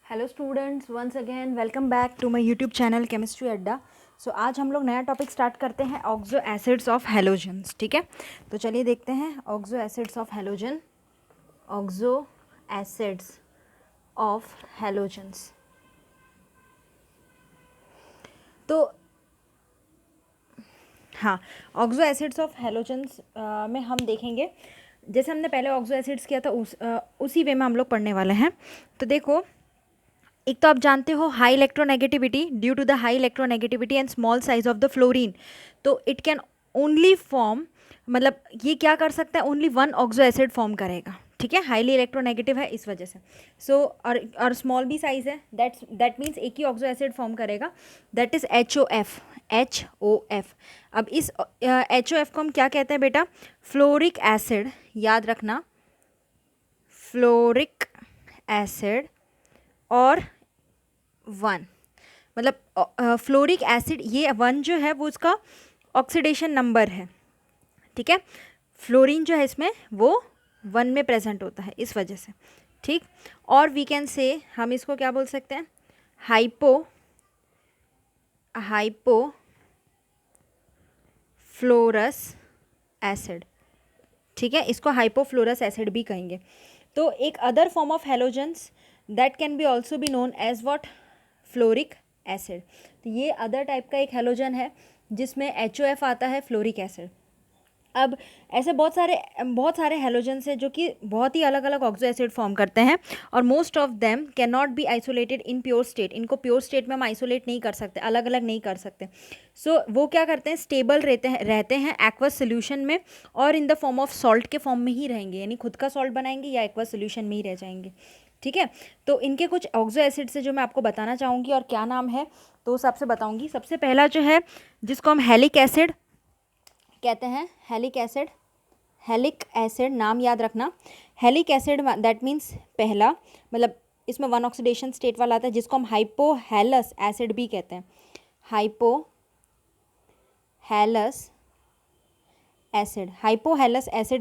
Hello students, once again welcome back to my YouTube channel chemistry Adda. So आज हम लोग नया टॉपिक स्टार्ट करते हैं, ऑक्सो एसिड्स ऑफ हेलोजन्स। ठीक है, तो चलिए देखते हैं oxo acids of halogen. Oxo acids of halogens. तो हाँ, ऑक्सो एसिड्स ऑफ हेलोजन्स में हम देखेंगे, जैसे हमने पहले ऑक्सो एसिड्स किया था उसी वे में हम लोग पढ़ने वाले हैं। तो देखो, एक तो आप जानते हो high electronegativity, due to the high electronegativity and small size of the fluorine, तो इट कैन ओनली फॉर्म, मतलब ये क्या कर सकता है, only one oxo acid form करेगा। ठीक है, हाईली इलेक्ट्रोनेगेटिव है इस वजह से। सो और स्मॉल भी साइज है, दैट मीन्स एक ही ऑक्सो एसिड फॉर्म करेगा, दैट इज HOF। HOF। अब इस HOF को हम क्या कहते हैं बेटा? Fluoric acid. याद रखना, फ्लोरिक एसिड और वन, मतलब फ्लोरिक एसिड, ये वन जो है वो उसका ऑक्सीडेशन नंबर है। ठीक है, फ्लोरीन जो है इसमें वो वन में प्रेजेंट होता है इस वजह से। ठीक, और वी कैन से, हम इसको क्या बोल सकते हैं? Hypo fluorous acid. ठीक है, इसको हाइपोफ्लोरस एसिड भी कहेंगे। तो एक other form of halogens that can be also be known as what? Fluoric acid. तो ये अदर टाइप का एक हेलोजन है जिसमें HOF आता है, फ्लोरिक एसिड। अब ऐसे बहुत सारे हेलोजेंस हैं जो कि बहुत ही अलग अलग ऑक्सो एसिड फॉर्म करते हैं, और most of them can not be isolated in pure state. इनको प्योर स्टेट में हम आइसोलेट नहीं कर सकते, अलग अलग नहीं कर सकते। सो वो क्या करते हैं, स्टेबल रहते हैं एक्वस सोल्यूशन में, और in the form of salt के फॉर्म में ही रहेंगे, यानी खुद का सॉल्ट बनाएंगे या एक्वस सोल्यूशन में ही रह जाएंगे। ठीक है, तो इनके कुछ ऑक्सो एसिड से जो मैं आपको बताना चाहूँगी और क्या नाम है, तो सबसे बताऊँगी। सबसे पहला जो है, जिसको हम हेलिक एसिड कहते हैं, हेलिक एसिड। हेलिक एसिड नाम याद रखना, हेलिक एसिड दैट मीन्स पहला, मतलब इसमें वन ऑक्सीडेशन स्टेट वाला आता है, जिसको हम हाइपोहेलस एसिड भी कहते हैं। हाइपोहेलस एसिड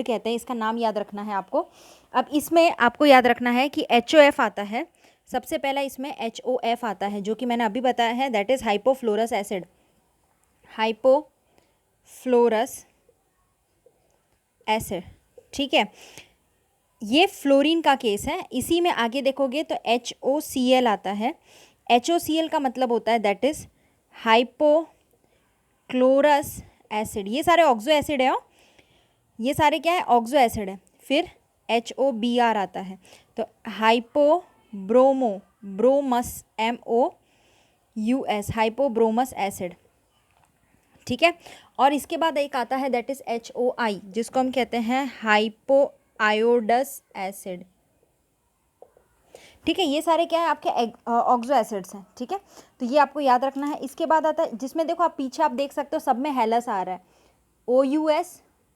कहते हैं, इसका नाम याद रखना है आपको। अब इसमें आपको याद रखना है कि HOF आता है सबसे पहला, इसमें HOF आता है, जो कि मैंने अभी बताया है, that is hypofluorous acid. Hypofluorous acid. ठीक है, ये फ्लोरीन का केस है। इसी में आगे देखोगे तो HOCl आता है। HOCl का मतलब होता है दैट इज हाइपोक्लोरस एसिड। ये सारे ऑक्सो एसिड है, ये सारे क्या है? ऑक्सो एसिड है। फिर HOBr आता है, तो हाइपोब्रोमस MOUS, हाइपोब्रोमस एसिड। ठीक है, और इसके बाद एक आता है दैट इज HOI, जिसको हम कहते हैं हाइपो आयोडस एसिड। ठीक है, ये सारे क्या है? आपके ऑक्सो एसिड्स हैं। ठीक है, तो ये आपको याद रखना है। इसके बाद आता है, जिसमें देखो आप पीछे आप देख सकते हो सब में हेलस आ रहा है,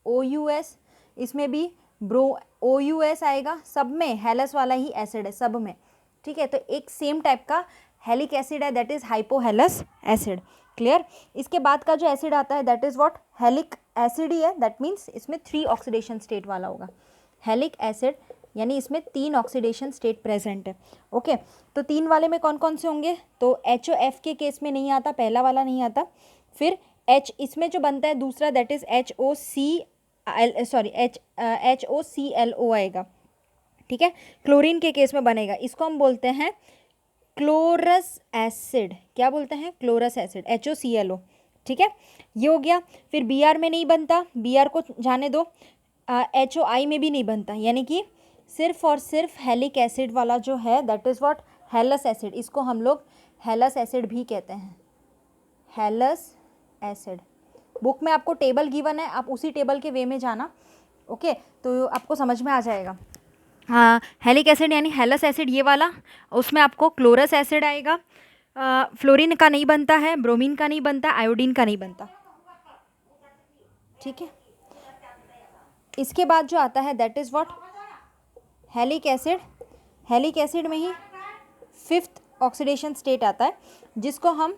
OUS, इसमें भी OUS आएगा, सब में हेलस वाला ही एसिड है, सब में। ठीक है, तो एक सेम टाइप का हेलिक एसिड है, that is hypohalous acid. Clear? इसके बाद का जो एसिड आता है that is what? Halic acid ही है, दैट मीन्स इसमें 3 ऑक्सीडेशन स्टेट वाला होगा। हेलिक एसिड यानी इसमें 3 ऑक्सीडेशन स्टेट प्रेजेंट है। ओके, तो 3 वाले में कौन कौन से होंगे? तो HOF के केस में नहीं आता, पहला वाला नहीं आता। फिर इसमें जो बनता है दूसरा, दैट इज HOCLO आएगा। ठीक है, क्लोरीन के केस में बनेगा, इसको हम बोलते हैं क्लोरस एसिड। क्या बोलते हैं? Chlorous acid, HOCLO। ठीक है, ये हो गया। फिर Br में नहीं बनता, Br को जाने दो। HOI में भी नहीं बनता, यानी कि सिर्फ और सिर्फ हेलिक एसिड वाला जो है दैट इज व्हाट? हेलस एसिड। इसको हम लोग हेलस एसिड भी कहते हैं, हेलस एसिड। बुक में आपको टेबल गिवन है, आप उसी टेबल के वे में जाना। ओके, तो आपको समझ में आ जाएगा। हाँ, हेलिक एसिड यानी हेलस एसिड ये वाला, उसमें आपको क्लोरस एसिड आएगा। फ्लोरीन का नहीं बनता है, ब्रोमीन का नहीं बनता, आयोडीन का नहीं बनता। ठीक है, इसके बाद जो आता है that is what? Halic acid. हेलिक acid में ही 5th ऑक्सीडेशन स्टेट आता है, जिसको हम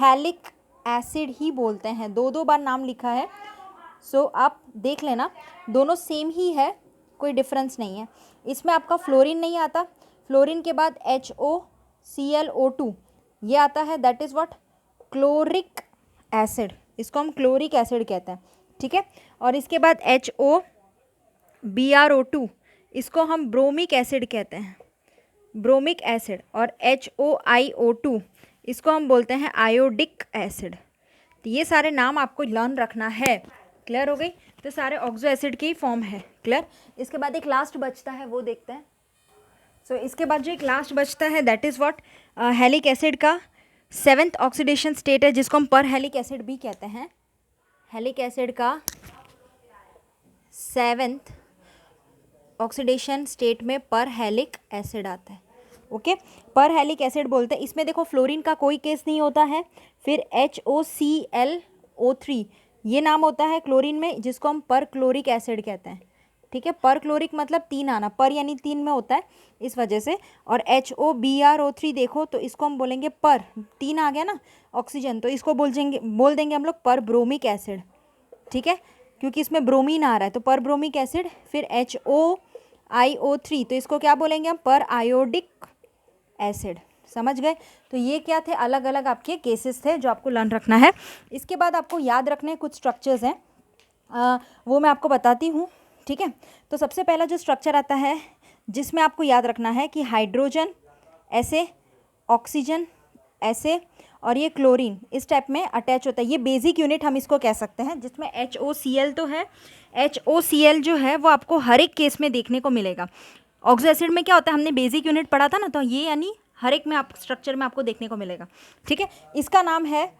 हेलिक एसिड ही बोलते हैं। 2 बार नाम लिखा है, सो आप देख लेना, दोनों सेम ही है, कोई डिफरेंस नहीं है। इसमें आपका फ्लोरीन नहीं आता, फ्लोरीन के बाद HOClO2 ये आता है, that is what, chloric acid, इसको हम क्लोरिक एसिड कहते हैं, ठीक है। और इसके बाद HOBrO2 इसको हम ब्रोमिक एसिड कहते हैं, ब्रोमिक एसिड। और HOiO2 इसको हम बोलते हैं आयोडिक एसिड। तो ये सारे नाम आपको लर्न रखना है। क्लियर हो गई? तो सारे ऑक्सो एसिड की फॉर्म है। क्लियर? इसके बाद एक लास्ट बचता है, वो देखते हैं। सो इसके बाद जो एक लास्ट बचता है that is what, halic acid का 7th ऑक्सीडेशन स्टेट है, जिसको हम पर हेलिक एसिड भी कहते हैं। हेलिक एसिड का 7th ऑक्सीडेशन स्टेट में पर हेलिक एसिड आता है। ओके, पर हेलिक एसिड बोलते हैं। इसमें देखो फ्लोरीन का कोई केस नहीं होता है। फिर HOClO3 ये नाम होता है क्लोरीन में, जिसको हम पर क्लोरिक एसिड कहते हैं, ठीक है। पर क्लोरिक मतलब 3 आना, पर यानी 3 में होता है, इस वजह से। और HOBrO3 देखो तो इसको हम बोलेंगे पर, 3 आ गया ना ऑक्सीजन, तो इसको बोल देंगे हम लोग पर ब्रोमिक एसिड, ठीक है, क्योंकि इसमें ब्रोमीन आ रहा है, तो पर ब्रोमिक एसिड। फिर HOiO3 तो इसको क्या बोलेंगे हम, पर आयोडिक एसिड। समझ गए? तो ये क्या थे, अलग अलग आपके केसेस थे जो आपको लर्न रखना है। इसके बाद आपको याद रखने कुछ स्ट्रक्चर्स हैं, वो मैं आपको बताती हूँ, ठीक है। तो सबसे पहला जो स्ट्रक्चर आता है जिसमें आपको याद रखना है कि हाइड्रोजन ऐसे, ऑक्सीजन ऐसे, और ये क्लोरीन इस टाइप में अटैच होता है। ये बेसिक यूनिट हम इसको कह सकते हैं, जिसमें HOCl तो है। HOCl जो है वो आपको हर एक केस में देखने को मिलेगा। ऑक्सो एसिड में क्या होता है, हमने बेसिक यूनिट पढ़ा था ना, तो ये यानी हर एक में आप स्ट्रक्चर में आपको देखने को मिलेगा, ठीक है। इसका नाम है,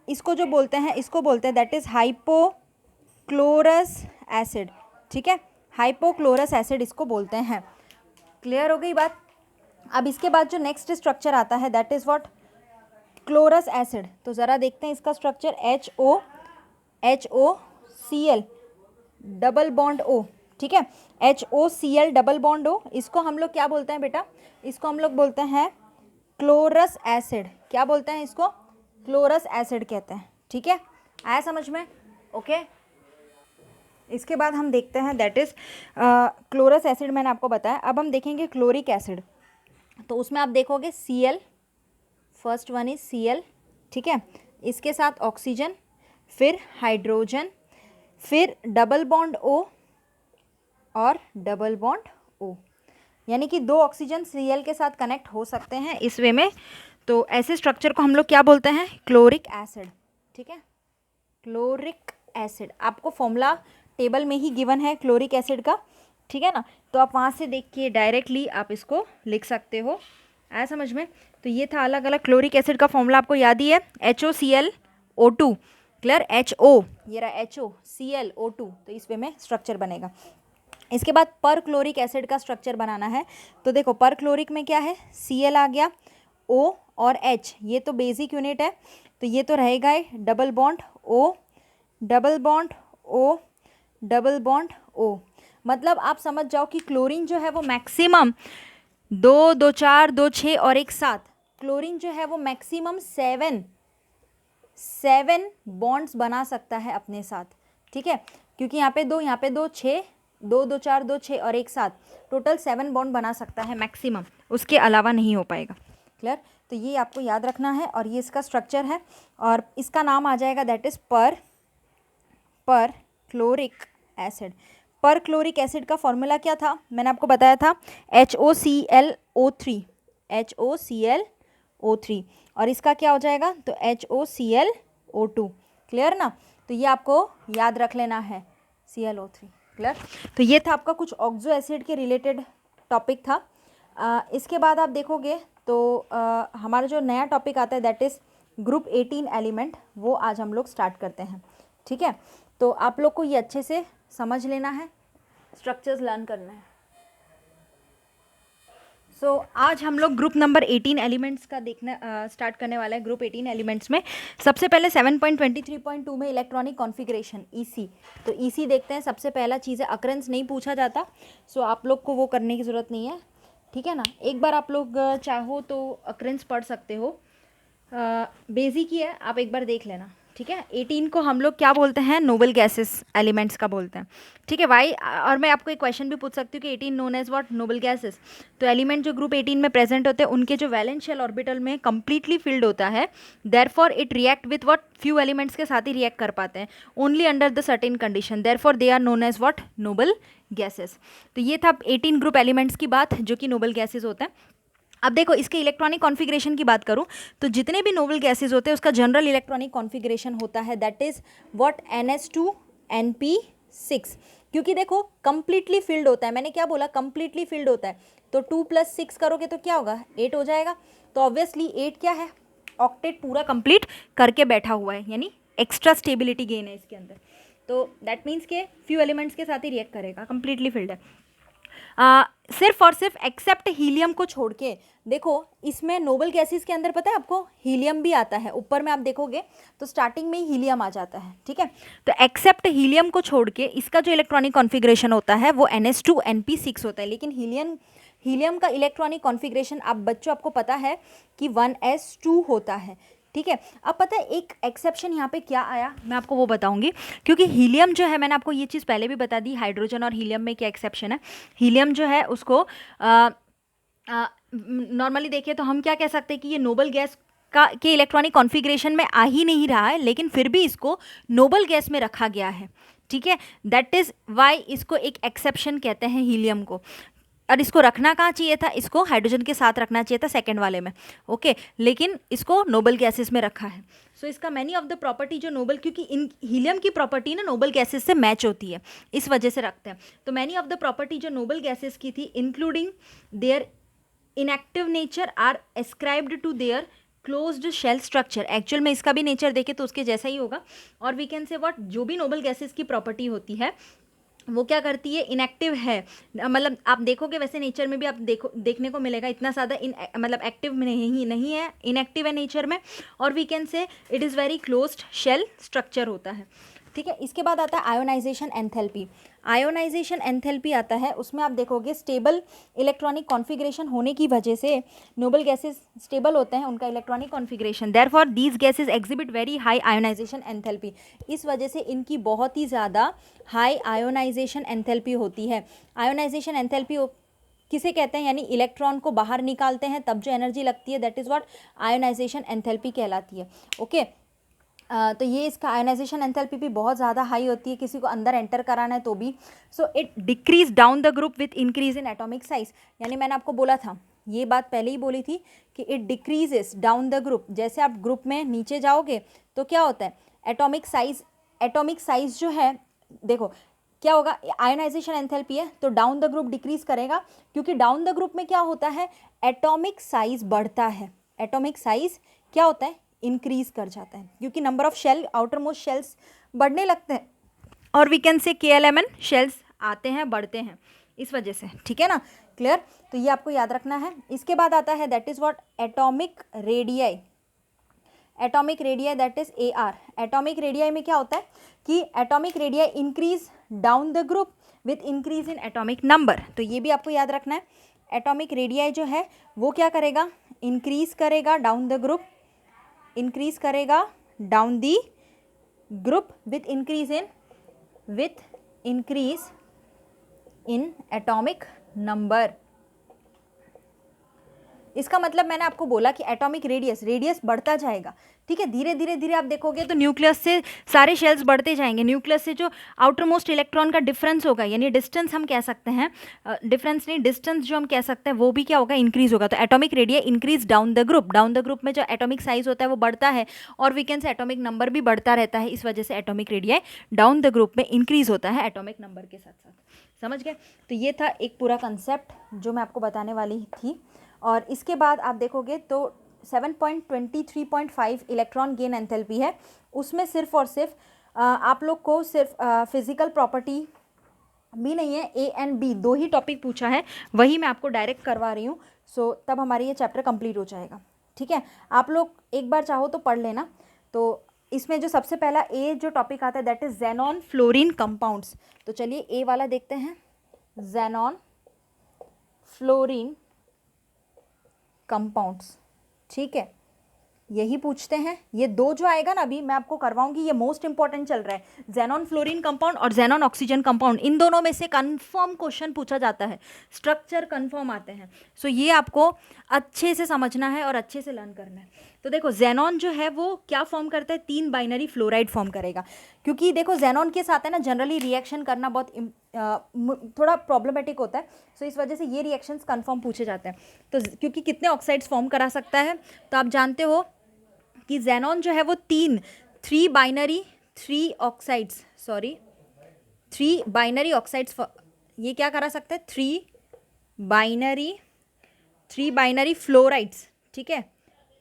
इसको जो बोलते हैं, इसको बोलते हैं दैट इज़ हाइपोक्लोरस एसिड, ठीक है। हाइपोक्लोरस एसिड इसको बोलते हैं। क्लियर हो गई बात? अब इसके बाद जो नेक्स्ट स्ट्रक्चर आता है that is what, chlorous acid. तो ज़रा देखते हैं इसका structure, HOCl double bond O, ठीक है। HOCl डबल बॉन्ड O, इसको हम लोग क्या बोलते हैं बेटा, इसको हम लोग बोलते हैं क्लोरस एसिड। क्या बोलते हैं इसको? क्लोरस एसिड कहते हैं, ठीक है। आया समझ में? ओके। इसके बाद हम देखते हैं दैट इज़ क्लोरस एसिड, मैंने आपको बताया। अब हम देखेंगे क्लोरिक एसिड। तो उसमें आप देखोगे Cl, first one is Cl, ठीक है, इसके साथ ऑक्सीजन, फिर हाइड्रोजन, फिर डबल बॉन्ड O और डबल बॉन्ड O, यानी कि 2 ऑक्सीजन Cl के साथ कनेक्ट हो सकते हैं इस वे में। तो ऐसे स्ट्रक्चर को हम लोग क्या बोलते हैं, क्लोरिक एसिड, ठीक है। क्लोरिक एसिड आपको फॉर्मूला टेबल में ही गिवन है क्लोरिक एसिड का, ठीक है ना, तो आप वहाँ से देख के डायरेक्टली आप इसको लिख सकते हो। आया समझ में? तो ये था अलग अलग क्लोरिक एसिड का फॉर्मूला, आपको याद ही है, HOClO2। क्लियर? HO, ये रहा HOClO2, तो इस वे में स्ट्रक्चर बनेगा। इसके बाद पर क्लोरिक एसिड का स्ट्रक्चर बनाना है। तो देखो पर क्लोरिक में क्या है, Cl आ गया, O और H, ये तो बेसिक यूनिट है, तो ये तो रहेगा ही, double bond O, double bond O, double bond O। मतलब आप समझ जाओ कि क्लोरीन जो है वो मैक्सिमम 2, 2, 4, 2, 6 और 1, 7, क्लोरीन जो है वो मैक्सिमम 7 बॉन्ड्स बना सकता है अपने साथ, ठीक है, क्योंकि यहाँ पे 2, यहाँ पे 2, 6, 2, 2, 4, 2, 6 और 1, 7, टोटल 7 बॉन्ड बना सकता है मैक्सिमम, उसके अलावा नहीं हो पाएगा। क्लियर? तो ये आपको याद रखना है, और ये इसका स्ट्रक्चर है, और इसका नाम आ जाएगा दैट इज़ पर क्लोरिक एसिड। पर क्लोरिक एसिड का फॉर्मूला क्या था, मैंने आपको बताया था, HOClO3, HOClO3, और इसका क्या हो जाएगा, तो HOClO2। क्लियर ना? तो ये आपको याद रख लेना है, ClO3। क्लियर? तो ये था आपका कुछ ऑक्सो एसिड के रिलेटेड टॉपिक था। इसके बाद आप देखोगे तो हमारा जो नया टॉपिक आता है दैट इज़ ग्रुप 18 एलिमेंट, वो आज हम लोग स्टार्ट करते हैं, ठीक है। तो आप लोग को ये अच्छे से समझ लेना है, स्ट्रक्चर्स लर्न करना है। सो आज हम लोग ग्रुप नंबर 18 एलिमेंट्स का देखना स्टार्ट करने वाला है। ग्रुप 18 एलिमेंट्स में सबसे पहले 7.23.2 में इलेक्ट्रॉनिक कॉन्फ़िगरेशन EC। तो EC देखते हैं, सबसे पहला चीज़ है, अकरेंस नहीं पूछा जाता, सो आप लोग को वो करने की ज़रूरत नहीं है, ठीक है ना। एक बार आप लोग चाहो तो अकरेंस पढ़ सकते हो, बेसिक ही है, आप एक बार देख लेना, ठीक है, 18 को हम लोग क्या बोलते हैं, नोबल गैसेस एलिमेंट्स का बोलते हैं। ठीक है, वाई, और मैं आपको एक क्वेश्चन भी पूछ सकती हूँ कि 18 known as what, noble gases. तो एलिमेंट जो ग्रुप 18 में प्रेजेंट होते हैं उनके जो वैलेंस शेल ऑर्बिटल में कंप्लीटली फिल्ड होता है, therefore it react with what, few elements के साथ ही रिएक्ट कर पाते हैं, only under the certain condition, therefore they are known as what, noble gases. तो ये था 18 ग्रुप एलिमेंट्स की बात जो कि नोबल गैसेस होते हैं। अब देखो इसके इलेक्ट्रॉनिक कॉन्फ़िगरेशन की बात करूं तो जितने भी नोबल गैसेस होते हैं उसका जनरल इलेक्ट्रॉनिक कॉन्फ़िगरेशन होता है that is what, NS2 NP6। क्योंकि देखो कंप्लीटली फिल्ड होता है, मैंने क्या बोला, कंप्लीटली फिल्ड होता है, तो 2 + 6 करोगे तो क्या होगा, 8 हो जाएगा। तो ऑब्वियसली 8 क्या है, ऑक्टेट पूरा कंप्लीट करके बैठा हुआ है, यानी एक्स्ट्रा स्टेबिलिटी गेन है इसके अंदर। तो दैट मीन्स के फ्यू एलिमेंट्स के साथ ही रिएक्ट करेगा, कंप्लीटली फिल्ड है। सिर्फ और सिर्फ एक्सेप्ट हीलियम को छोड़ के, देखो इसमें नोबल गैसेस के अंदर पता है आपको हीलियम भी आता है, ऊपर में आप देखोगे तो स्टार्टिंग में ही हीलियम आ जाता है। ठीक है, तो एक्सेप्ट हीलियम को छोड़ के इसका जो इलेक्ट्रॉनिक कॉन्फ़िगरेशन होता है वो NS2 NP6 होता है। लेकिन हीलियम का इलेक्ट्रॉनिक कॉन्फ़िगरेशन आप बच्चों, आपको पता है कि 1s2 होता है। ठीक है, अब पता है एक एक्सेप्शन यहाँ पे क्या आया, मैं आपको वो बताऊंगी। क्योंकि हीलियम जो है, मैंने आपको ये चीज़ पहले भी बता दी, हाइड्रोजन और हीलियम में क्या एक्सेप्शन है। हीलियम जो है उसको नॉर्मली देखिए तो हम क्या कह सकते हैं कि ये नोबल गैस का के इलेक्ट्रॉनिक कॉन्फ़िगरेशन में आ ही नहीं रहा है, लेकिन फिर भी इसको नोबल गैस में रखा गया है। ठीक है, दैट इज़ वाई इसको एक एक्सेप्शन कहते हैं हीलियम को। और इसको रखना कहाँ चाहिए था, इसको हाइड्रोजन के साथ रखना चाहिए था सेकंड वाले में, ओके, लेकिन इसको नोबल गैसेस में रखा है। सो इसका मैनी ऑफ द प्रॉपर्टी जो नोबल, क्योंकि इन हीलियम की प्रॉपर्टी ना नोबल गैसेस से मैच होती है, इस वजह से रखते हैं। तो मैनी ऑफ द प्रॉपर्टी जो नोबल गैसेस की थी, including their inactive nature, are ascribed to their closed shell structure. Actual में इसका भी नेचर देखे तो उसके जैसा ही होगा। और वी कैन से व्हाट, जो भी नोबल गैसेस की प्रॉपर्टी होती है वो क्या करती है, इनएक्टिव है। मतलब आप देखोगे वैसे नेचर में भी आप देखने को मिलेगा, इतना ज़्यादा मतलब एक्टिव नहीं है, इनएक्टिव है नेचर में। और we can say it is very closed shell structure होता है। ठीक है, इसके बाद आता है आयोनाइजेशन एंथैल्पी। आयोनाइजेशन एंथैल्पी आता है, उसमें आप देखोगे स्टेबल इलेक्ट्रॉनिक कॉन्फ़िगरेशन होने की वजह से नोबल गैसेस स्टेबल होते हैं, उनका electronic configuration, therefore these gases exhibit very high ionisation enthalpy. इस वजह से इनकी बहुत ही ज़्यादा हाई आयोनाइजेशन एंथैल्पी होती है। आयोनाइजेशन एंथैल्पी किसे कहते हैं, यानी इलेक्ट्रॉन को बाहर निकालते हैं तब जो एनर्जी लगती है, that is what ionisation enthalpy कहलाती है। ओके, तो ये इसका आयोनाइजेशन एंथैल्पी भी बहुत ज़्यादा हाई होती है, किसी को अंदर एंटर कराना है तो भी। So it decrease down the group with increase in atomic size. यानी मैंने आपको बोला था, ये बात पहले ही बोली थी कि it decreases down the group. जैसे आप ग्रुप में नीचे जाओगे तो क्या होता है, एटॉमिक साइज जो है, देखो क्या होगा, आयोनाइजेशन एंथैल्पी है तो डाउन द ग्रुप डिक्रीज करेगा, क्योंकि डाउन द ग्रुप में क्या होता है, एटॉमिक साइज बढ़ता है। एटॉमिक साइज क्या होता है, इंक्रीज कर जाता है, क्योंकि number of shell, outer most shells बढ़ने लगते हैं, और we can say KLMN shells आते हैं, बढ़ते हैं इस वजह से। ठीक है ना, क्लियर। तो ये आपको याद रखना है। इसके बाद आता है that is what, atomic radii. Atomic radii that is AR। Atomic radii में क्या होता है कि atomic radii increase down the group with increase in atomic number. तो ये भी आपको याद रखना है। एटॉमिक रेडियाई जो है वो क्या करेगा, इंक्रीज करेगा डाउन द ग्रुप, इंक्रीज करेगा down the group with increase in atomic number. इसका मतलब मैंने आपको बोला कि एटॉमिक रेडियस बढ़ता जाएगा। ठीक है, धीरे धीरे आप देखोगे तो न्यूक्लियस से सारे शेल्स बढ़ते जाएंगे। न्यूक्लियस से जो आउटर मोस्ट इलेक्ट्रॉन का डिफरेंस होगा, यानी डिस्टेंस हम कह सकते हैं, डिफरेंस नहीं, डिस्टेंस जो हम कह सकते हैं वो भी क्या होगा, इंक्रीज होगा। तो atomic radii increase down the group. Down the group में जो एटॉमिक साइज होता है वो बढ़ता है, और we can say atomic number भी बढ़ता रहता है। इस वजह से atomic radii down the group में इंक्रीज होता है एटॉमिक नंबर के साथ साथ। समझ गए। तो ये था एक पूरा कंसेप्ट जो मैं आपको बताने वाली थी। और इसके बाद आप देखोगे तो 7.23.5 इलेक्ट्रॉन गेन एंथैल्पी है। उसमें सिर्फ और सिर्फ आप लोग को सिर्फ फिजिकल प्रॉपर्टी भी नहीं है, A and B दो ही टॉपिक पूछा है, वही मैं आपको डायरेक्ट करवा रही हूँ। सो तब हमारी ये चैप्टर कंप्लीट हो जाएगा। ठीक है, आप लोग एक बार चाहो तो पढ़ लेना। तो इसमें जो सबसे पहला A जो टॉपिक आता है that is xenon fluorine compounds. तो चलिए A वाला देखते हैं, ज़ेनॉन फ्लोरीन कंपाउंड्स। ठीक है, यही पूछते हैं। ये दो जो आएगा ना अभी मैं आपको करवाऊंगी, ये मोस्ट इंपॉर्टेंट चल रहा है, जेनॉन फ्लोरीन कंपाउंड और जेनॉन ऑक्सीजन कंपाउंड, इन दोनों में से कंफर्म क्वेश्चन पूछा जाता है, स्ट्रक्चर कंफर्म आते हैं। सो ये आपको अच्छे से समझना है और अच्छे से लर्न करना है। तो देखो जेनॉन जो है वो क्या फॉर्म करता है, 3 बाइनरी फ्लोराइड फॉर्म करेगा। क्योंकि देखो जेनॉन के साथ है ना जनरली रिएक्शन करना बहुत थोड़ा प्रॉब्लमेटिक होता है, सो इस वजह से ये रिएक्शंस कंफर्म पूछे जाते हैं। तो क्योंकि कितने ऑक्साइड्स फॉर्म करा सकता है, तो आप जानते हो कि जेनॉन जो है वो 3 बाइनरी ऑक्साइड्स ये क्या करा सकता है, 3 बाइनरी फ्लोराइड्स, ठीक है,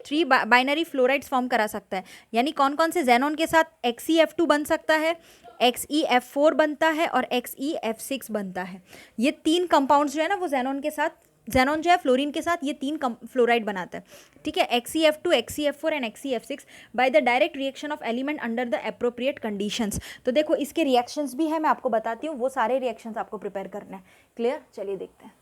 3 बाइनरी फ्लोराइड्स फॉर्म करा सकता है। यानी कौन कौन से जेनॉन के साथ XeF2 बन सकता है, XeF4 बनता है और XeF6 बनता है। ये 3 कंपाउंड्स जो है ना वो जेनॉन के साथ, जेनॉन जो है फ्लोरीन के साथ ये 3 फ्लोराइड बनाता है, ठीक है, XeF2, XeF4 and XeF6 by the direct reaction of element under the appropriate conditions. तो देखो इसके रिएक्शंस भी है, मैं आपको बताती हूँ, वो सारे रिएक्शंस आपको प्रिपेयर करना है। क्लियर, चलिए देखते हैं।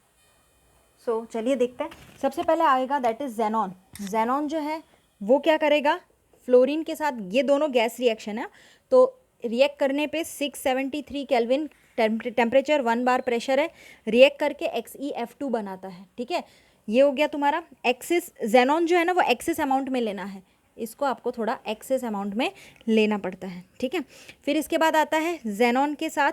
चलिए देखते हैं। सबसे पहले आएगा दैट इज जेनॉन। जेनॉन जो है वो क्या करेगा, फ्लोरीन के साथ, ये दोनों गैस रिएक्शन है, तो रिएक्ट करने पे 673 केल्विन टेम्परेचर, 1 बार प्रेशर है, रिएक्ट करके XeF2 बनाता है, ठीक है। ये हो गया तुम्हारा एक्सेस। जेनॉन जो है ना वो एक्सेस अमाउंट में लेना है, इसको आपको थोड़ा एक्सेस अमाउंट में लेना पड़ता है, ठीक है। फिर इसके बाद आता है जेनॉन के साथ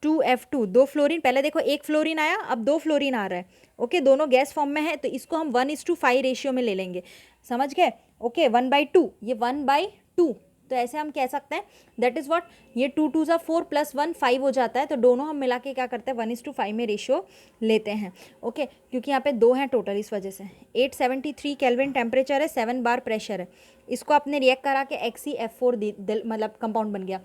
2F2, 2 फ्लोरीन, पहले देखो 1 फ्लोरीन आया, अब 2 फ्लोरीन आ रहा है, ओके, दोनों गैस फॉर्म में है, तो इसको हम 1:5 रेशियो में ले लेंगे, समझ गए, ओके, 1/2, ये 1/2, तो ऐसे हम कह सकते हैं दैट इज़ व्हाट, ये 2 2 ज़ा 4 + 1 5 हो जाता है, तो दोनों हम मिला के क्या करते हैं 1:5 में रेशियो लेते हैं, ओके, क्योंकि यहाँ पे 2 हैं टोटल, इस वजह से 873 केल्विन टेम्परेचर है, 7 बार प्रेशर है, इसको आपने रिएक्ट करा के XeF4 मतलब कंपाउंड बन गया।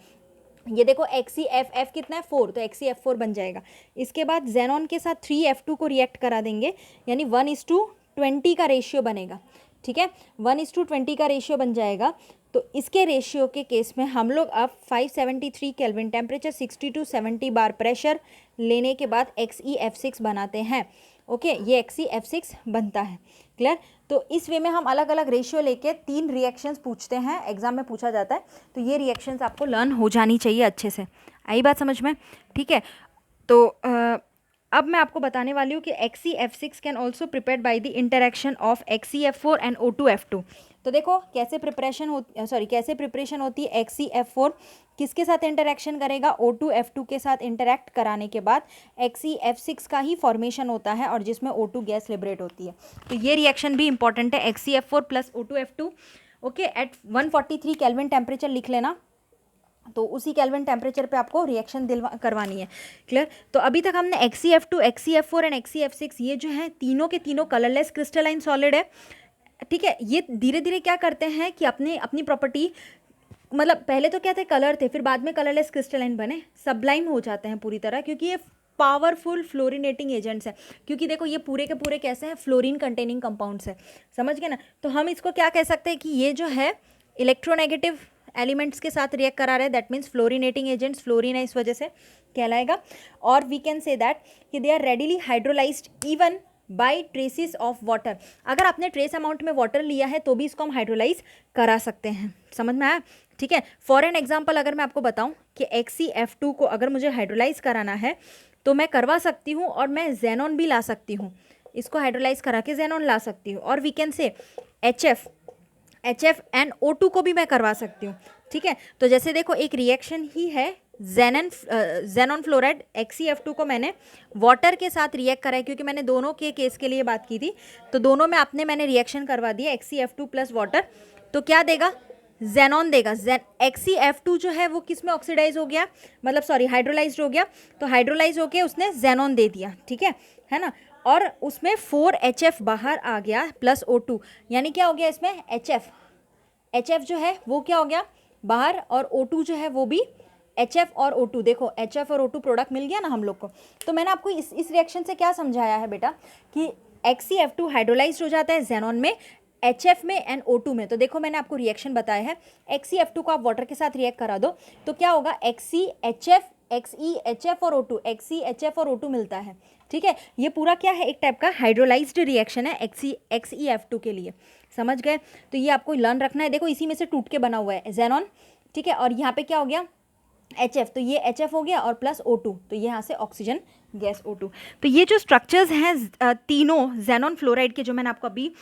ये देखो XeF कितना है 4, तो XeF4 बन जाएगा। इसके बाद जेनॉन के साथ 3F2 को रिएक्ट करा देंगे, यानी 1:20 का रेशियो बनेगा, ठीक है, 1:20 का रेशियो बन जाएगा। तो इसके रेशियो के केस में हम लोग अब 573 kelvin temperature, 60 to 70 bar pressure लेने के बाद XeF6 बनाते हैं, ओके, ये XeF6 बनता है। क्लियर, तो इस वे में हम अलग अलग रेशियो लेके 3 रिएक्शंस पूछते हैं, एग्जाम में पूछा जाता है, तो ये रिएक्शंस आपको लर्न हो जानी चाहिए अच्छे से। आई बात समझ में, ठीक है। तो अब मैं आपको बताने वाली हूँ कि XeF6 can also prepared by the interaction of XeF4 and O2F2। तो देखो कैसे प्रिपरेशन होती है, XeF4 किसके साथ इंटरेक्शन करेगा, O2F2 के साथ इंटरेक्ट कराने के बाद XeF6 का ही फॉर्मेशन होता है, और जिसमें O2 गैस लिबरेट होती है। तो ये रिएक्शन भी इंपॉर्टेंट है, XeF4 + O2F2, okay, eight 143 kelvin temperature लिख लेना, तो उसी केल्विन टेम्परेचर पे आपको रिएक्शन करवानी है। क्लियर, तो अभी तक हमने XeF2, XeF4 एंड XeF6 ये जो है तीनों के तीनों कलरलेस क्रिस्टलाइन सॉलिड है, ठीक है। ये धीरे धीरे क्या करते हैं कि अपनी प्रॉपर्टी, मतलब पहले तो क्या थे, कलर थे, फिर बाद में कलरलेस क्रिस्टलाइन बने, सब्लाइम हो जाते हैं पूरी तरह, क्योंकि ये पावरफुल फ्लोरिनेटिंग एजेंट्स हैं। क्योंकि देखो ये पूरे के पूरे कैसे हैं, फ्लोरीन कंटेनिंग कंपाउंड्स है, समझ गए ना। तो हम इसको क्या कह सकते हैं कि ये जो है इलेक्ट्रोनेगेटिव एलिमेंट्स के साथ रिएक्ट करा रहे हैं, that means fluorinating agents, fluorine है इस वजह से कहलाएगा। और वी कैन से दैट कि they are readily hydrolysed even by traces of water. अगर आपने ट्रेस अमाउंट में वाटर लिया है तो भी इसको हम हाइड्रोलाइज करा सकते हैं, समझ में आया, ठीक है। फॉर एन एग्जाम्पल अगर मैं आपको बताऊं कि XeF2 को अगर मुझे हाइड्रोलाइज कराना है तो मैं करवा सकती हूँ, और मैं जेनॉन भी ला सकती हूँ, इसको हाइड्रोलाइज करा के जेनॉन ला सकती हूँ, और we can say HF and O2 को भी मैं करवा सकती हूँ, ठीक है। तो जैसे देखो एक रिएक्शन ही है, जेनॉन फ्लोराइड, XeF2 को मैंने वाटर के साथ रिएक्ट करा है, क्योंकि मैंने दोनों के केस के लिए बात की थी, तो दोनों में मैंने रिएक्शन करवा दिया XeF2 + वाटर, तो क्या देगा, जेनॉन देगा। XeF2 जो है वो किस में ऑक्सीडाइज हो गया, मतलब सॉरी हाइड्रोलाइज्ड हो गया, तो हाइड्रोलाइज होके उसने जेनॉन दे दिया, ठीक है ना, और उसमें 4HF बाहर आ गया प्लस O2, यानी क्या हो गया इसमें HF जो है वो क्या हो गया बाहर, और O2 जो है वो भी HF और O2, देखो HF और O2 प्रोडक्ट मिल गया ना हम लोग को। तो मैंने आपको इस रिएक्शन से क्या समझाया है बेटा कि XeF2 हाइड्रोलाइज्ड हो जाता है जेनॉन में, HF में एंड O2 में। तो देखो मैंने आपको रिएक्शन बताया है, XeF2 को आप वाटर के साथ रिएक्ट करा दो तो क्या होगा, XeHF और O2, XeHF और O2 मिलता है, ठीक है, ये पूरा क्या है, एक टाइप का हाइड्रोलाइज्ड रिएक्शन है XeF2 के लिए, समझ गए। तो ये आपको लर्न रखना है। देखो इसी में से टूट के बना हुआ है जेनॉन, ठीक है, और यहाँ पे क्या हो गया HF, तो ये HF हो गया और प्लस O2, तो ये यहाँ से ऑक्सीजन गैस O2। तो ये जो स्ट्रक्चर्स हैं तीनों जेनॉन फ्लोराइड के, जो मैंने आपको अभी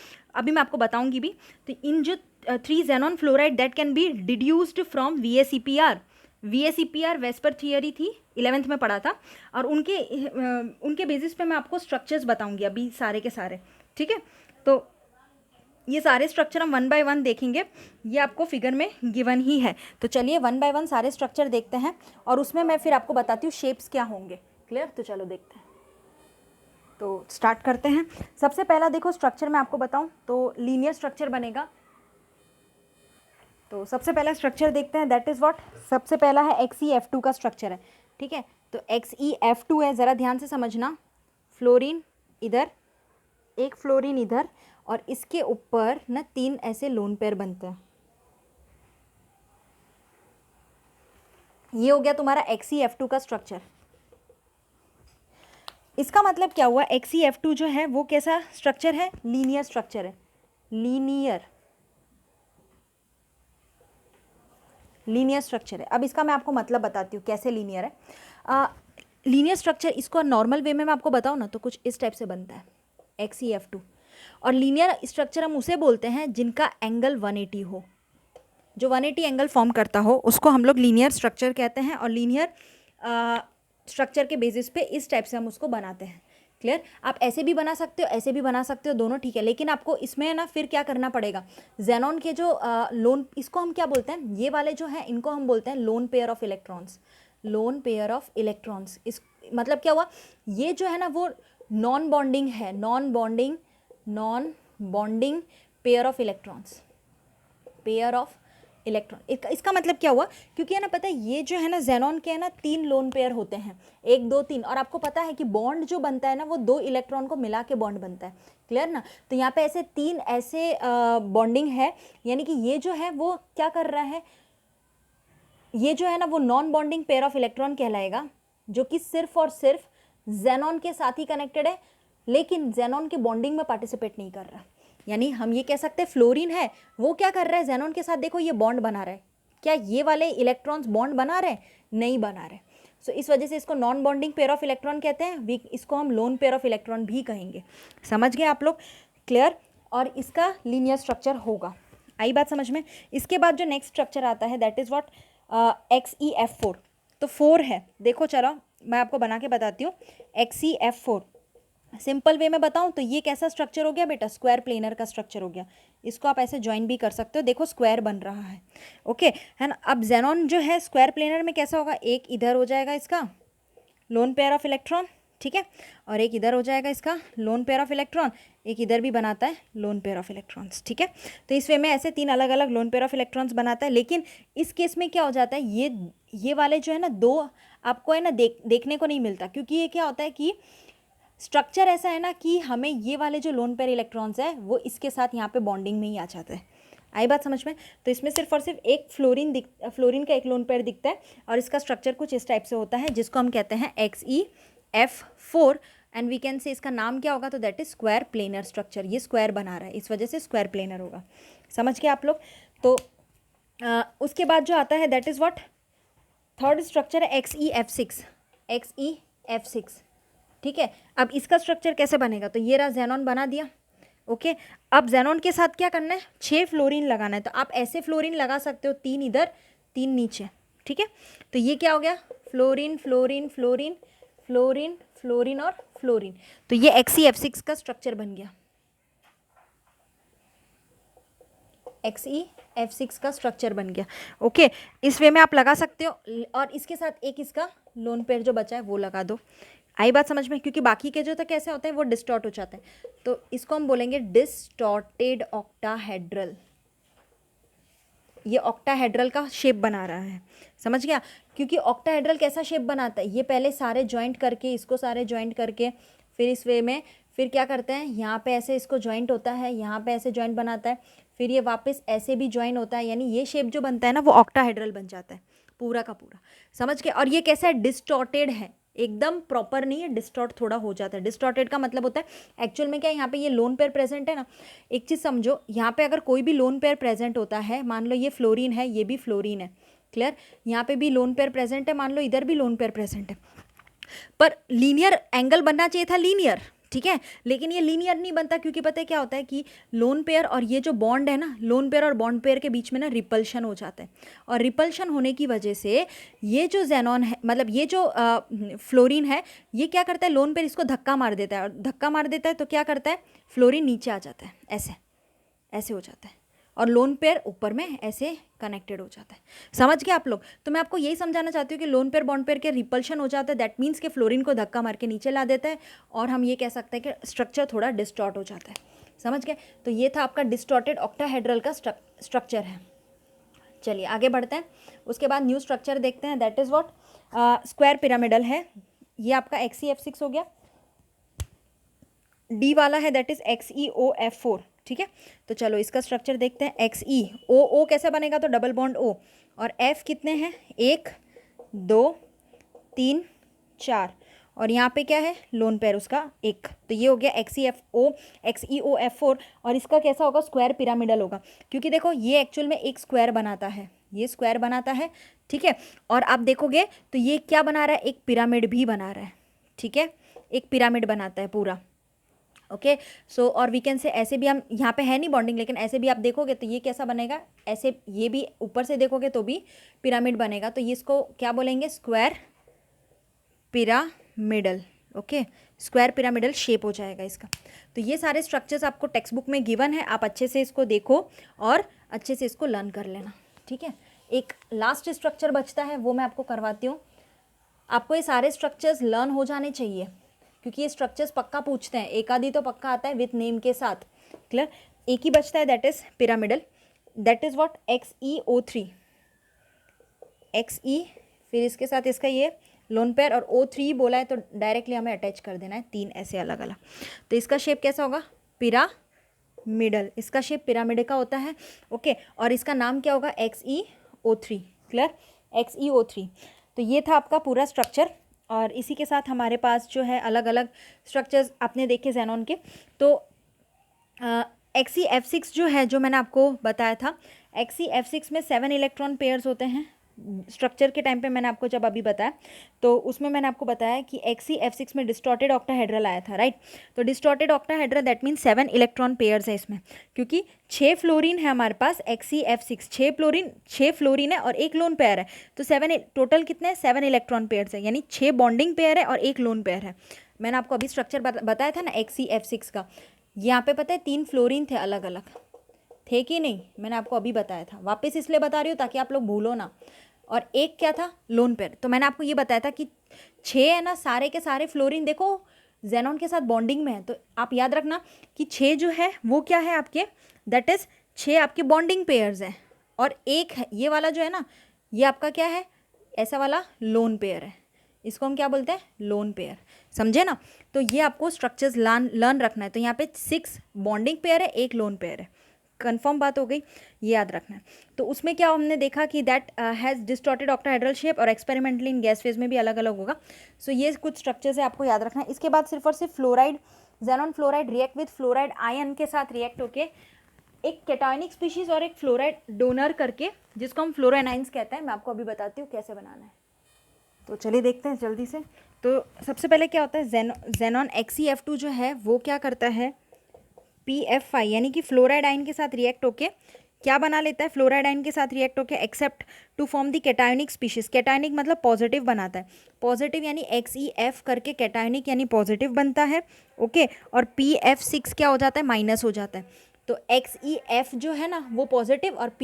मैं आपको बताऊंगी भी, तो इन जो 3 xenon fluoride that can B deduced from VACPR VSEPR theory थी, 11th में पढ़ा था, और उनके बेसिस पे मैं आपको स्ट्रक्चर्स बताऊंगी अभी सारे के सारे, ठीक है। तो ये सारे स्ट्रक्चर हम 1 बाय 1 देखेंगे, ये आपको फिगर में गिवन ही है। तो चलिए 1 बाय 1 सारे स्ट्रक्चर देखते हैं, और उसमें मैं फिर आपको बताती हूँ शेप्स क्या होंगे, क्लियर। तो चलो देखते हैं, तो स्टार्ट करते हैं। सबसे पहला देखो स्ट्रक्चर मैं आपको बताऊँ तो लीनियर स्ट्रक्चर बनेगा। तो सबसे पहला स्ट्रक्चर देखते हैं, दैट इज़ व्हाट, सबसे पहला है XeF2 का स्ट्रक्चर है, ठीक है। तो XeF2 है, ज़रा ध्यान से समझना, फ्लोरीन इधर, एक फ्लोरीन इधर, और इसके ऊपर ना 3 ऐसे लोन पेयर बनते हैं। ये हो गया तुम्हारा XeF2 का स्ट्रक्चर। इसका मतलब क्या हुआ, XeF2 जो है वो कैसा स्ट्रक्चर है, लीनियर स्ट्रक्चर है, लीनियर स्ट्रक्चर है। अब इसका मैं आपको मतलब बताती हूँ कैसे लीनियर है। लीनियर स्ट्रक्चर, इसको नॉर्मल वे में मैं आपको बताऊँ ना तो कुछ इस टाइप से बनता है XeF2। और लीनियर स्ट्रक्चर हम उसे बोलते हैं जिनका एंगल 180 हो, जो 180 एंगल फॉर्म करता हो उसको हम लोग लीनियर स्ट्रक्चर कहते हैं। और लीनियर स्ट्रक्चर के बेसिस पे इस टाइप से हम उसको बनाते हैं, क्लियर। आप ऐसे भी बना सकते हो, ऐसे भी बना सकते हो, दोनों ठीक है, लेकिन आपको इसमें ना फिर क्या करना पड़ेगा, जेनॉन के जो लोन, इसको हम क्या बोलते हैं, ये वाले जो हैं इनको हम बोलते हैं lone pair of electrons, lone pair of electrons. इस मतलब क्या हुआ, ये जो है ना वो नॉन बॉन्डिंग है, non bonding pair of electrons, pair of electron. इसका मतलब क्या हुआ, क्योंकि है ना पता है ये जो है ना जेनॉन के है ना 3 लोन पेयर होते हैं, 1 2 3, और आपको पता है कि बॉन्ड जो बनता है ना वो 2 इलेक्ट्रॉन को मिला के बॉन्ड बनता है, क्लियर ना। तो यहाँ पे ऐसे 3 ऐसे बॉन्डिंग है, यानी कि ये जो है वो क्या कर रहा है, ये जो है ना वो non bonding pair of electron कहलाएगा, जो कि सिर्फ और सिर्फ जेनॉन के साथ ही कनेक्टेड है, लेकिन जेनॉन के बॉन्डिंग में पार्टिसिपेट नहीं कर रहा। यानी हम ये कह सकते हैं फ्लोरीन है, वो क्या कर रहा है जेनॉन के साथ, देखो ये बॉन्ड बना रहा है, क्या ये वाले इलेक्ट्रॉन्स बॉन्ड बना रहे हैं, नहीं बना रहे। सो इस वजह से इसको non bonding pair of electron कहते हैं, इसको हम लोन पेयर ऑफ इलेक्ट्रॉन भी कहेंगे, समझ गए आप लोग, क्लियर। और इसका लीनियर स्ट्रक्चर होगा, आई बात समझ में। इसके बाद जो नेक्स्ट स्ट्रक्चर आता है दैट इज़ व्हाट, XeF4। तो 4 है, देखो चलो मैं आपको बना के बताती हूँ। XeF4 सिंपल वे में बताऊं तो ये कैसा स्ट्रक्चर हो गया बेटा, स्क्वायर प्लेनर का स्ट्रक्चर हो गया। इसको आप ऐसे ज्वाइन भी कर सकते हो, देखो स्क्वायर बन रहा है, ओके है ना। अब जेनॉन जो है स्क्वायर प्लेनर में कैसा होगा, एक इधर हो जाएगा इसका लोन पेयर ऑफ इलेक्ट्रॉन, ठीक है, और एक इधर हो जाएगा इसका लोन पेयर ऑफ इलेक्ट्रॉन, एक इधर भी बनाता है लोन पेयर ऑफ इलेक्ट्रॉन्स, ठीक है। तो इस वे में ऐसे 3 अलग अलग लोन पेयर ऑफ इलेक्ट्रॉन्स बनाता है। लेकिन इस केस में क्या हो जाता है, ये वाले जो है ना 2 आपको है ना देखने को नहीं मिलता, क्योंकि ये क्या होता है कि स्ट्रक्चर ऐसा है ना कि हमें ये वाले जो लोन पेयर इलेक्ट्रॉन्स है वो इसके साथ यहाँ पे बॉन्डिंग में ही आ जाता है, आई बात समझ में। तो इसमें सिर्फ और सिर्फ एक फ्लोरीन का एक लोन पेयर दिखता है, और इसका स्ट्रक्चर कुछ इस टाइप से होता है, जिसको हम कहते हैं XeF4, एंड वी कैन से इसका नाम क्या होगा, तो that is square planar structure. ये स्क्वायर बना रहा है, इस वजह से स्क्वायर प्लेनर होगा, समझ गए आप लोग। तो उसके बाद जो आता है that is what, third structure है XeF6, ठीक है। अब इसका स्ट्रक्चर कैसे बनेगा, तो ये रहा जेनॉन बना दिया, ओके। अब जेनॉन के साथ क्या करना है, 6 फ्लोरीन लगाना है। तो आप ऐसे फ्लोरीन लगा सकते हो, 3 इधर 3 नीचे, ठीक है। तो ये क्या हो गया, fluorine fluorine fluorine fluorine fluorine और फ्लोरीन। तो ये XeF6 का स्ट्रक्चर बन गया, XeF6 का स्ट्रक्चर बन गया, ओके। इस वे में आप लगा सकते हो, और इसके साथ एक इसका लोन पेयर जो बचा है वो लगा दो, आई बात समझ में। क्योंकि बाकी के जो तो कैसे होते हैं वो डिस्टॉर्ट हो जाते हैं, तो इसको हम बोलेंगे डिस्टॉर्टेड ऑक्टाहेड्रल। ये ऑक्टाहेड्रल का शेप बना रहा है, समझ गया। क्योंकि ऑक्टाहेड्रल कैसा शेप बनाता है, ये पहले सारे जॉइंट करके, इसको सारे जॉइंट करके, फिर इस वे में फिर क्या करते हैं, यहाँ पे ऐसे इसको जॉइंट होता है, यहाँ पे ऐसे जॉइंट बनाता है, फिर ये वापस ऐसे भी जॉइन होता है, यानी ये शेप जो बनता है ना वो ऑक्टाहेड्रल बन जाता है पूरा का पूरा, समझ गए। और ये कैसा है, डिस्टॉर्टेड है, एकदम प्रॉपर नहीं है, डिस्टॉर्ट थोड़ा हो जाता है। डिस्टॉर्टेड का मतलब होता है एक्चुअल में क्या है, यहाँ पे ये लोन पेयर प्रेजेंट है ना, एक चीज़ समझो, यहाँ पे अगर कोई भी लोन पेयर प्रेजेंट होता है, मान लो ये फ्लोरीन है, ये भी फ्लोरीन है, क्लियर, यहाँ पे भी लोन पेयर प्रेजेंट है, मान लो इधर भी लोन पेयर प्रेजेंट है, पर लीनियर एंगल बनना चाहिए था, लीनियर, ठीक है, लेकिन ये लीनियर नहीं बनता, क्योंकि पता है क्या होता है कि लोन पेयर और ये जो बॉन्ड है ना, लोन पेयर और बॉन्ड पेयर के बीच में ना रिपल्शन हो जाता है, और रिपल्शन होने की वजह से ये जो जेनॉन है, मतलब ये जो फ्लोरीन है, ये क्या करता है, लोन पेयर इसको धक्का मार देता है, और धक्का मार देता है तो क्या करता है, फ्लोरीन नीचे आ जाता है, ऐसे ऐसे हो जाता है, और लोन पेयर ऊपर में ऐसे कनेक्टेड हो जाता है। समझ गए आप लोग? तो मैं आपको यही समझाना चाहती हूँ कि लोन पेयर बॉन्ड पेयर के रिपल्शन हो जाता है, दैट मीन्स के फ्लोरीन को धक्का मार के नीचे ला देता है, और हम ये कह सकते हैं कि स्ट्रक्चर थोड़ा डिस्टॉर्ट हो जाता है। समझ गए? तो ये था आपका डिस्टॉर्टेड ऑक्टाहेड्रल का स्ट्रक्चर है। चलिए आगे बढ़ते हैं, उसके बाद न्यू स्ट्रक्चर देखते हैं, that is what, square pyramidal है। ये आपका XeF6 हो गया, डी वाला है दैट इज XeOF4, ठीक है। तो चलो इसका स्ट्रक्चर देखते हैं। XeO कैसे बनेगा, तो डबल बॉन्ड O, और F कितने हैं, 1 2 3 4, और यहाँ पे क्या है, लोन पेयर उसका 1, तो ये हो गया XeOF4, और इसका कैसा होगा, स्क्वायर पिरामिडल होगा, क्योंकि देखो ये एक्चुअल में एक स्क्वायर बनाता है, ये स्क्वायर बनाता है, ठीक है, और आप देखोगे तो ये क्या बना रहा है, एक पिरामिड भी बना रहा है, ठीक है, एक पिरामिड बनाता है पूरा, ओके। सो और वी कैन से, ऐसे भी हम, यहाँ पे है नहीं बॉन्डिंग, लेकिन ऐसे भी आप देखोगे तो ये कैसा बनेगा, ऐसे, ये भी ऊपर से देखोगे तो भी पिरामिड बनेगा, तो ये इसको क्या बोलेंगे, square pyramidal, okay, square pyramidal shape हो जाएगा इसका। तो ये सारे स्ट्रक्चर्स आपको टेक्स्ट बुक में गिवन है, आप अच्छे से इसको देखो और अच्छे से इसको लर्न कर लेना, ठीक है। एक लास्ट स्ट्रक्चर बचता है, वो मैं आपको करवाती हूँ। आपको ये सारे स्ट्रक्चर्स लर्न हो जाने चाहिए, क्योंकि ये स्ट्रक्चर्स पक्का पूछते हैं, एक आधी तो पक्का आता है विथ नेम के साथ, क्लियर। एक ही बचता है, that is pyramidal, that is what, XeO3, Xe, फिर इसके साथ इसका ये लोन पेयर, और O3 बोला है तो डायरेक्टली हमें अटैच कर देना है, 3 ऐसे अलग अलग। तो इसका शेप कैसा होगा, पिरामिडल, इसका शेप पिरामिड का होता है, ओके, और इसका नाम क्या होगा, XeO3, क्लियर, XeO3। तो ये था आपका पूरा स्ट्रक्चर, और इसी के साथ हमारे पास जो है अलग अलग स्ट्रक्चर्स आपने देखे जेनॉन के। तो XeF6 जो है, जो मैंने आपको बताया था, XeF6 में 7 इलेक्ट्रॉन पेयर्स होते हैं स्ट्रक्चर के टाइम पे, मैंने आपको जब अभी बताया तो उसमें मैंने आपको बताया कि XeF6 में डिस्टॉर्टेड ऑक्टाहेड्रल आया था, राइट। तो distorted octahedral that mean 7 electron pairs है इसमें, क्योंकि 6 फ्लोरीन है हमारे पास, XeF6 6 फ्लोरीन है और 1 लोन पेयर है, तो 7 टोटल कितने हैं, 7 इलेक्ट्रॉन पेयर्स है, यानी 6 बॉन्डिंग पेयर है और 1 लोन पेयर है। मैंने आपको अभी स्ट्रक्चर बताया था ना XeF6 का। यहाँ पे पता है 3 फ्लोरीन थे, अलग अलग थे कि नहीं, मैंने आपको अभी बताया था, वापस इसलिए बता रही हूँ ताकि आप लोग भूलो ना। और एक क्या था, लोन पेयर। तो मैंने आपको ये बताया था कि 6 है ना, सारे के सारे फ्लोरीन देखो जेनॉन के साथ बॉन्डिंग में है, तो आप याद रखना कि 6 जो है वो क्या है आपके, दैट इज 6 आपके बॉन्डिंग पेयर्स हैं, और एक है ये वाला जो है ना, ये आपका क्या है, ऐसा वाला लोन पेयर है, इसको हम क्या बोलते हैं, लोन पेयर, समझे ना। तो ये आपको स्ट्रक्चर्स लर्न रखना है। तो यहाँ पे 6 बॉन्डिंग पेयर है, 1 लोन पेयर है, कंफर्म बात हो गई, ये याद रखना है। तो उसमें क्या हमने देखा कि that has distorted octahedral shape, और एक्सपेरिमेंटली इन गैस फेज में भी अलग अलग होगा। सो ये कुछ स्ट्रक्चर्स है, आपको याद रखना है। इसके बाद सिर्फ और सिर्फ fluoride, xenon fluoride react with fluoride ion के साथ रिएक्ट होके एक कैटायनिक स्पीशीज और एक फ्लोराइड डोनर करके, जिसको हम फ्लोरोएनाइंस कहते हैं, मैं आपको अभी बताती हूँ कैसे बनाना है। तो चलिए देखते हैं जल्दी से। तो सबसे पहले क्या होता है, जेनॉन XeF2 जो है वो क्या करता है, PF5 यानी कि फ्लोराइड आयन के साथ रिएक्ट होके क्या बना लेता है, फ्लोराइड आयन के साथ रिएक्ट होके accept to form the cationic species, cationic मतलब पॉजिटिव बनाता है, पॉजिटिव यानी XeF करके कैटायनिक यानी पॉजिटिव बनता है, ओके, और PF6 क्या हो जाता है, माइनस हो जाता है। तो XeF जो है ना वो पॉजिटिव, और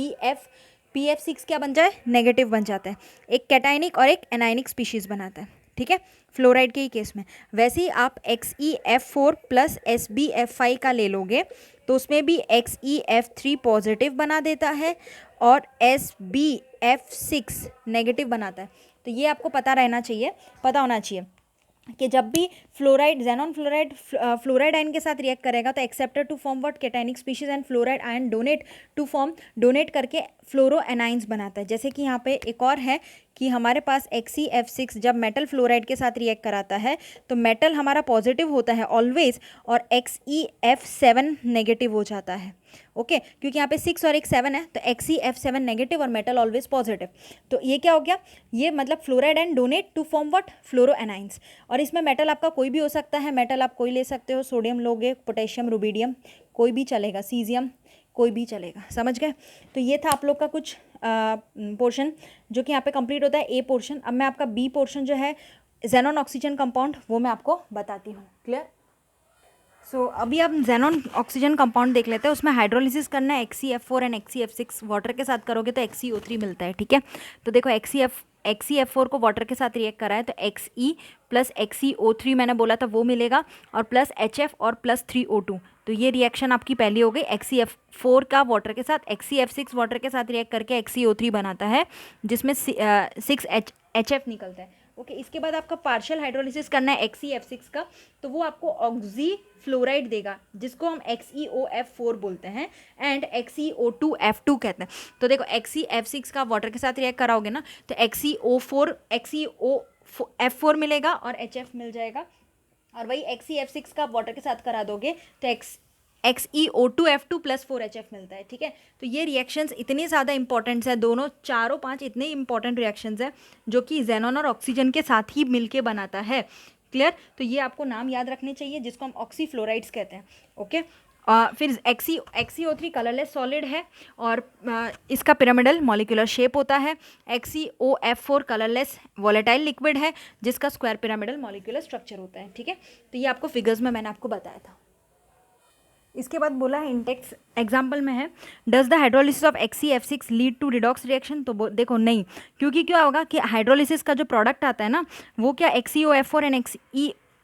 PF6 क्या बन जाए, नेगेटिव बन जाता है, एक कैटायनिक और एक एनायनिक स्पीशीज बनाता है, ठीक है, फ्लोराइड के ही केस में। वैसे ही आप XeF4 प्लस SbF5 का ले लोगे तो उसमें भी XeF3 पॉजिटिव बना देता है और SbF6 नेगेटिव बनाता है। तो ये आपको पता रहना चाहिए, पता होना चाहिए कि जब भी fluoride, xenon fluoride fluoride ion के साथ रिएक्ट करेगा तो acceptor to form what, cationic species, and fluoride ion donate to form, donate करके फ्लोरो एनाइंस बनाता है। जैसे कि यहाँ पे एक और है कि हमारे पास XeF6 जब मेटल फ्लोराइड के साथ रिएक्ट कराता है तो मेटल हमारा पॉजिटिव होता है ऑलवेज और XeF7 नेगेटिव हो जाता है। ओके क्योंकि यहाँ पे 6 और एक 7 है तो XeF7 नेगेटिव और मेटल ऑलवेज पॉजिटिव। तो ये क्या हो गया, ये मतलब fluoride and donate to form what, fluoroanions. और इसमें मेटल आपका कोई भी हो सकता है, मेटल आप कोई ले सकते हो, सोडियम लोगे, पोटेशियम, रुबिडियम, कोई भी चलेगा, सीजियम कोई भी चलेगा, समझ गए। तो ये था आप लोग का कुछ पोर्शन जो कि यहाँ पे कंप्लीट होता है ए पोर्शन। अब मैं आपका बी पोर्शन जो है जेनॉन ऑक्सीजन कंपाउंड वो मैं आपको बताती हूँ। क्लियर। सो अभी आप जेनॉन ऑक्सीजन कंपाउंड देख लेते हैं, उसमें हाइड्रोलिसिस करना है XeF4 एंड XeF6, वाटर के साथ करोगे तो XeO3 मिलता है। ठीक है, तो देखो XeF4 को वाटर के साथ रिएक्ट करा है तो Xe प्लस XeO3 मैंने बोला था वो मिलेगा, और प्लस HF और प्लस 3O2। तो ये रिएक्शन आपकी पहली हो गई। XeF4 का वाटर के साथ, XeF6 वाटर के साथ रिएक्ट करके XeO3 बनाता है जिसमें 6 HF निकलता है। ओके इसके बाद आपका पार्शियल हाइड्रोलिसिस करना है XeF6 का, तो वो आपको ऑक्सी फ्लोराइड देगा जिसको हम XeOF4 बोलते हैं एंड XeO2F2 कहते हैं। तो देखो XeF6 का वाटर के साथ रिएक्ट कराओगे ना तो XeOF4 मिलेगा और HF मिल जाएगा, और वही XeF6 का वाटर के साथ करा दोगे तो XeO2F2 प्लस 4HF मिलता है। ठीक है, तो ये रिएक्शंस इतनी ज़्यादा इंपॉर्टेंट्स है, दोनों चारों पांच इतने इंपॉर्टेंट रिएक्शंस है जो कि जेनॉन और ऑक्सीजन के साथ ही मिलके बनाता है। क्लियर, तो ये आपको नाम याद रखने चाहिए जिसको हम ऑक्सीफ्लोराइड्स कहते हैं। ओके फिर XeO3 कलरलेस सॉलिड है और इसका पिरामिडल मॉलिक्यूलर शेप होता है। XeOF4 कलरलेस वॉलेटाइल लिक्विड है जिसका स्क्वायर पिरामिडल मॉलिक्यूलर स्ट्रक्चर होता है। ठीक है, तो ये आपको फिगर्स में मैंने आपको बताया था। इसके बाद बोला है इंटेक्स एग्जाम्पल में है, does the hydrolysis of XeF6 lead to redox reaction. तो देखो नहीं, क्योंकि क्या होगा कि हाइड्रोलिसिस का जो प्रोडक्ट आता है ना वो क्या XeOF4 एंड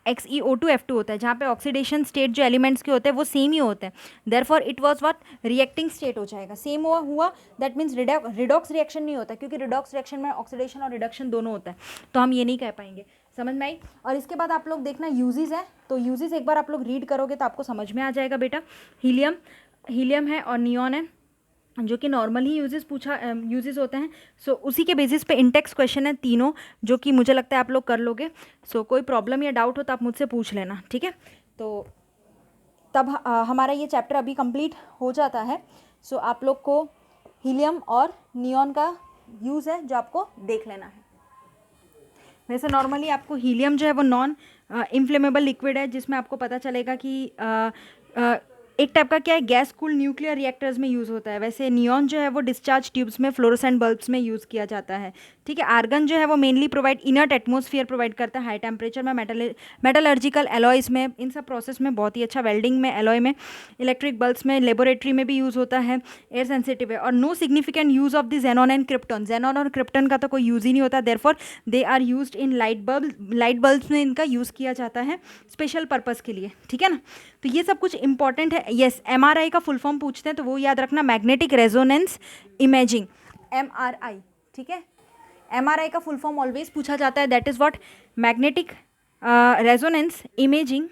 XeO2F2 होता है, जहाँ पे ऑक्सीडेशन स्टेट जो एलिमेंट्स के होते हैं वो सेम ही होते हैं। Therefore it was what, reacting state हो जाएगा, सेम हुआ दैट मीन्स रिडॉक्स रिएक्शन नहीं होता, क्योंकि रिडॉक्स रिएक्शन में ऑक्सीडेशन और रिडक्शन दोनों होता है, तो हम ये नहीं कह पाएंगे। समझ में आई। और इसके बाद आप लोग देखना यूजेस है, तो यूजेस एक बार आप लोग रीड करोगे तो आपको समझ में आ जाएगा बेटा। हीलियम है और नियॉन है जो कि नॉर्मल ही यूजेस होते हैं। सो उसी के बेसिस पे इंटेक्स क्वेश्चन है तीनों, जो कि मुझे लगता है आप लोग कर लोगे। सो कोई प्रॉब्लम या डाउट हो तो आप मुझसे पूछ लेना। ठीक है, तो तब हमारा ये चैप्टर अभी कंप्लीट हो जाता है। सो आप लोग को हीलियम और नियॉन का यूज़ है जो आपको देख लेना है। वैसे नॉर्मली आपको हीलियम जो है वो नॉन इन्फ्लेमेबल लिक्विड है, जिसमें आपको पता चलेगा कि एक टाइप का क्या है, गैस कूल्ड न्यूक्लियर रिएक्टर्स में यूज़ होता है। वैसे नियॉन जो है वो डिस्चार्ज ट्यूब्स में, फ्लोरोसेंट बल्ब्स में यूज़ किया जाता है। ठीक है, आर्गन जो है वो mainly provide inert atmosphere provide करता है हाई टेम्परेचर में, मेटलर्जिकल एलॉयज में, इन सब प्रोसेस में बहुत ही अच्छा, वेल्डिंग में, एलॉय में, इलेक्ट्रिक बल्ब्स में, लेबोरेटरी में भी यूज़ होता है, एयर सेंसिटिव है। और no significant use of the xenon and krypton, xenon और क्रिप्टन का तो कोई यूज़ ही नहीं होता, therefore they are used in light bulbs में इनका यूज़ किया जाता है स्पेशल पर्पज़ के लिए। ठीक है ना, तो ये सब कुछ इंपॉर्टेंट है। यस, MRI का फुल फॉर्म पूछते हैं तो वो याद रखना, मैग्नेटिक रेजोनेंस इमेजिंग, MRI। ठीक है, MRI का फुल फॉर्म ऑलवेज पूछा जाता है, that is what, magnetic resonance imaging